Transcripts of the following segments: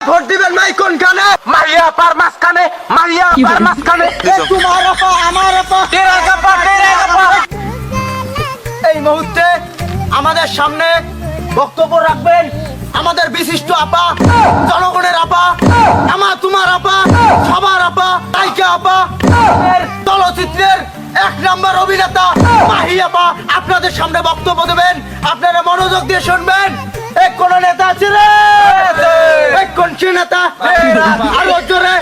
Vote দিবেন মাই কোনখানে? মাইয়া পার মাঝখানে, মাইয়া পার মাঝখানে। তোমার আপা আমার আপা তেরা কাপা, তেরা কাপা। এই মুহূর্তে আমাদের সামনে বক্তব্য রাখবেন আমাদের বিশিষ্ট আপা, জনগণের আপা, আমার তোমার আপা, সবার আপা, নায়িকা আপা, চলচ্চিত্রের 1 নম্বর অভিনেতা মাহি আপা আপনাদের সামনে বক্তব্য দেবেন। আপনারা মনোযোগ দিয়ে শুনবেন। এক কোন নেতা আছে রে? এক কোন নেতা? আরো জোরে।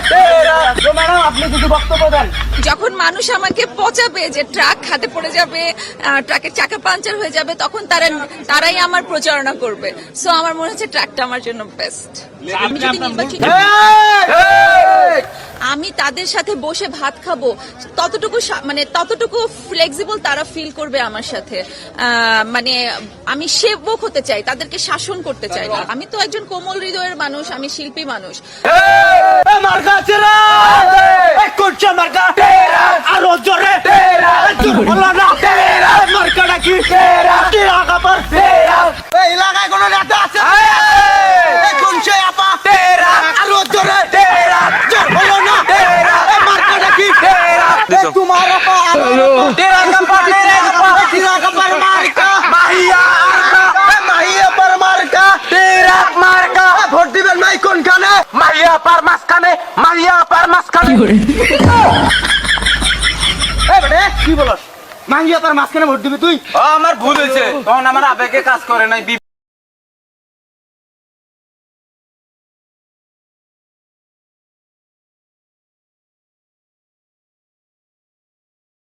ম্যাডাম আপনি কিছু বক্তব্য দেন। যখন মানুষ আমাকে পচাবে যে ট্রাক খাদে পড়ে যাবে, ট্রাকের চাকা পাঞ্চার হয়ে যাবে, তখন তারাই আমার প্রচারণা করবে। সো আমার মনে হচ্ছে ট্রাকটা আমার জন্য বেস্ট। আমি যদি নির্বাচিত আমি তাদের সাথে বসে ভাত খাবো, ততটুকু ফ্লেক্সিবল তারা ফিল করবে আমার সাথে। মানে আমি সেবক হতে চাই, তাদেরকে শাসন করতে চাই না। আমি তো একজন কোমল হৃদয়ের মানুষ, আমি শিল্পী মানুষ। মার্কা আছে রে? এক কোন মার্কা? আরো জোরে। বলো না। মার্কাটা কি? তেরা কাপড়। এই এলাকায় কোন নেতা আছে? কোন সে আপা? আরো জোরে। বলো না। মার্কাটা কি? তোমার আপা তেরা কাপা, তেরা কাপা। তেরা কাপড় মার্কা। মাইয়া মাহিয়া পর মার্কা। তেরা মার্কা। ভোট দিবেন মাই কোনখানে? মাইয়া পার মাঝখানে, মাইয়া পার মাঝখানে। কি বলস? মাহিয়া পর মাঝখানে ভোট দিবি তুই? আমার ভুল হয়েছে, তখন আমার আবেগে কাজ করে নাই।